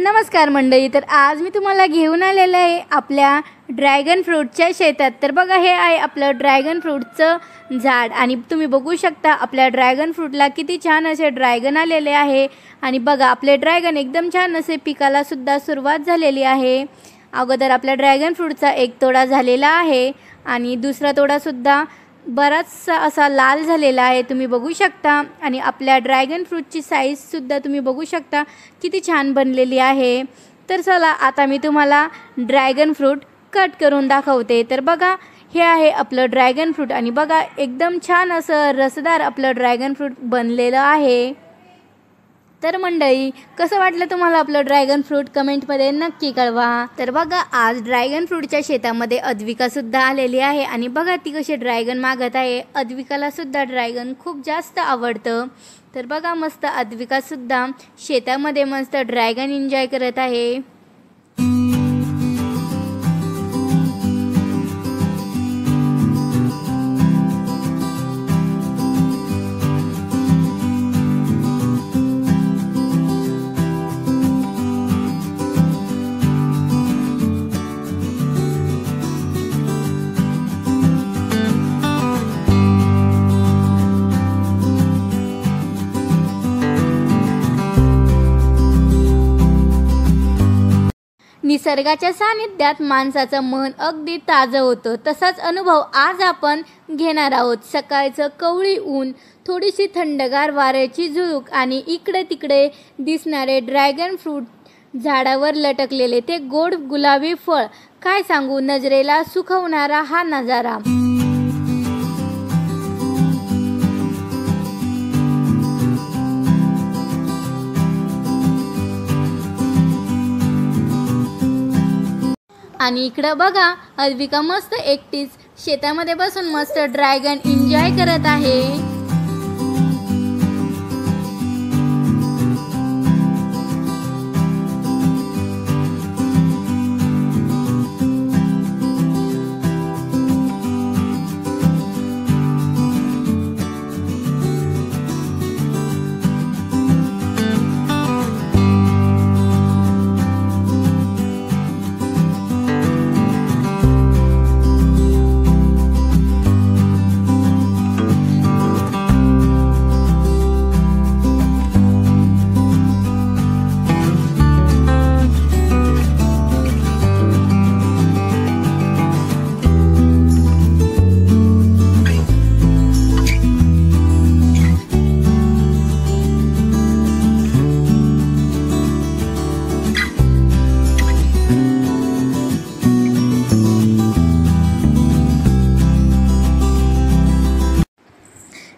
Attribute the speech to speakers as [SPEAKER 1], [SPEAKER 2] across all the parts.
[SPEAKER 1] नमस्कार मंडळी, तर आज मी तुम्हाला घेऊन आलेले आहे आपल्या ड्रॅगन फ्रूटच्या शेतात। तर बघा, हे आहे आपलं ड्रॅगन फ्रूटचं झाड आणि तुम्ही बघू शकता आपल्या ड्रॅगन फ्रूटला किती छान असे ड्रॅगन आलेले आहे। आणि बघा, आपले ड्रॅगन एकदम छान असे पिकाला सुद्धा सुरुवात झालेली आहे। अगोदर आपल्या ड्रॅगन फ्रूटचा एक तोडा झालेला आहे आणि दुसरा तोडा सुद्धा बराचसा असा लाल झालेला आहे, तुम्ही बघू शकता। आणि आपल्या ड्रॅगन फ्रूटची साईज सुद्धा तुम्ही बघू शकता किती छान बनलेली आहे। तर चला आता मी तुम्हाला ड्रॅगन फ्रूट कट करून दाखवते। तर बघा, हे आहे आपलं ड्रॅगन फ्रूट आणि बघा एकदम छान असं रसदार आपलं ड्रॅगन फ्रूट बनलेलं आहे। तर मंडळी, कसं वाटलं तुम्हाला आपलं ड्रॅगन फ्रूट कमेंटमध्ये नक्की कळवा। तर बघा, आज ड्रॅगन फ्रूटच्या शेतामध्ये अद्विका सुद्धा आलेली आहे आणि बघा ती कशी ड्रॅगन मागत आहे। अद्विकाला सुद्धा ड्रॅगन खूप जास्त आवडतं। तर बघा, मस्त अद्विका सुद्धा शेतामध्ये मस्त ड्रॅगन एन्जॉय करत आहे। निसर्गाच्या सानिध्यात माणसाचं मन अगदी ताजं होतं, तसाच अनुभव आज आपण घेणार आहोत। सकाळचं कवळी ऊन, थोडीशी थंडगार वाऱ्याची झुळूक आणि इकडे तिकडे दिसणारे ड्रॅगन फ्रूट झाडावर लटकलेले ते गोड गुलाबी फळ, काय सांगू, नजरेला सुखवणारा हा नजारा। आणि इकडं बघा, अद्विका मस्त एकटीच शेतामध्ये बसून मस्त ड्रॅगन एन्जॉय करत आहे।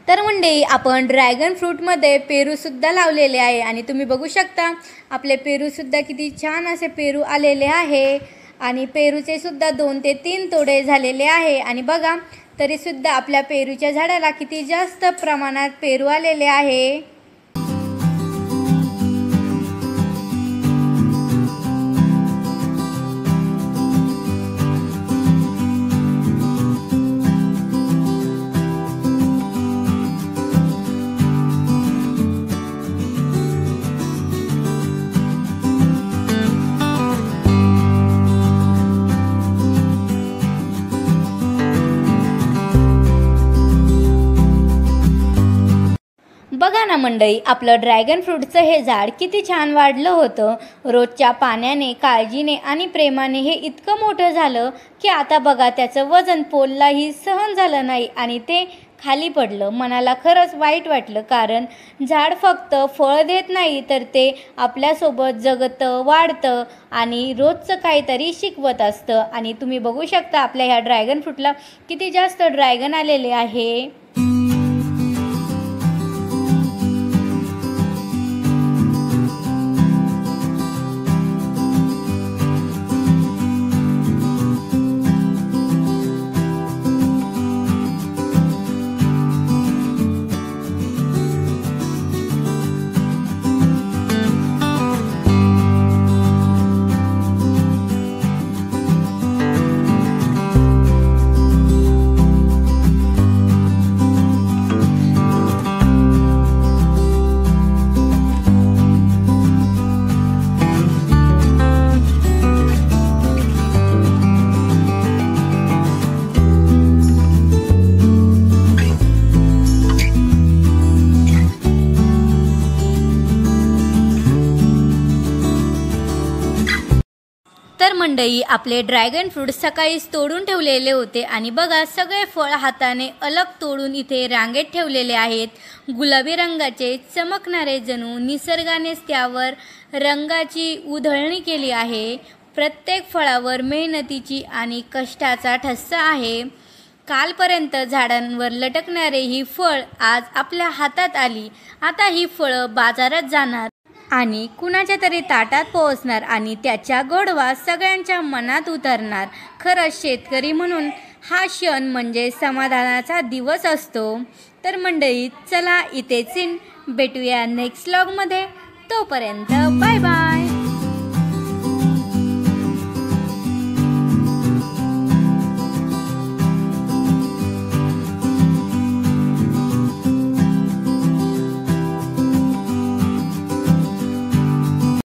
[SPEAKER 1] तर मंडळी, आपण ड्रॅगन फ्रूटमध्ये पेरू सुद्धा लावलेले आहे आणि तुम्ही बघू शकता आपले पेरू सुद्धा किती छान असे पेरू आलेले आहे। आणि पेरूचे सुद्धा 2 ते 3 तोडे झालेले आहे आणि बघा, तरी सुद्धा आपल्या पेरूच्या झाडाला किती जास्त प्रमाणात पेरू आलेले आहे। बघा ना मंडळी, आपलं ड्रॅगन फ्रूटचं हे झाड किती छान वाढलं होतं। रोजच्या पाण्याने, काळजीने आणि प्रेमाने हे इतकं मोठं झालं की आता बघा, त्याचं वजन पोललाही सहन झालं नाही आणि ते खाली पडलं। मनाला खरंच वाईट वाटलं, कारण झाड फक्त फळ देत नाही तर ते आपल्यासोबत जगतं, वाढतं आणि रोजचं काहीतरी शिकवत असतं। आणि तुम्ही बघू शकता आपल्या ह्या ड्रॅगन फ्रूटला किती जास्त ड्रॅगन आलेले आहे। मंडळी, आपले ड्रॅगन फ्रूट सकाळीच तोडून ठेवलेले होते आणि बघा सगळे फळ हाताने अलग तोडून इथे रांगेत ठेवलेले आहेत. गुलाबी रंगाचे चमकणारे, जणू निसर्गानेच त्यावर रंगाची उधळणी केली आहे. प्रत्येक फळावर मेहनतीची आणि कष्टाचा ठसा आहे. कालपर्यंत झाडांवर लटकणारे ही फळ आज आपल्या हातात आली. आता ही फळं बाजारात जाणार आणि कुणाच्या तरी ताटात पोहोचणार आणि त्याच्या गोडवा सगळ्यांच्या मनात उतरणार. खरंच शेतकरी म्हणून हा क्षण म्हणजे समाधानाचा दिवस असतो. तर मंडळी, चला इथेच भेटूया नेक्स्ट व्लॉगमध्ये. तोपर्यंत बाय बाय.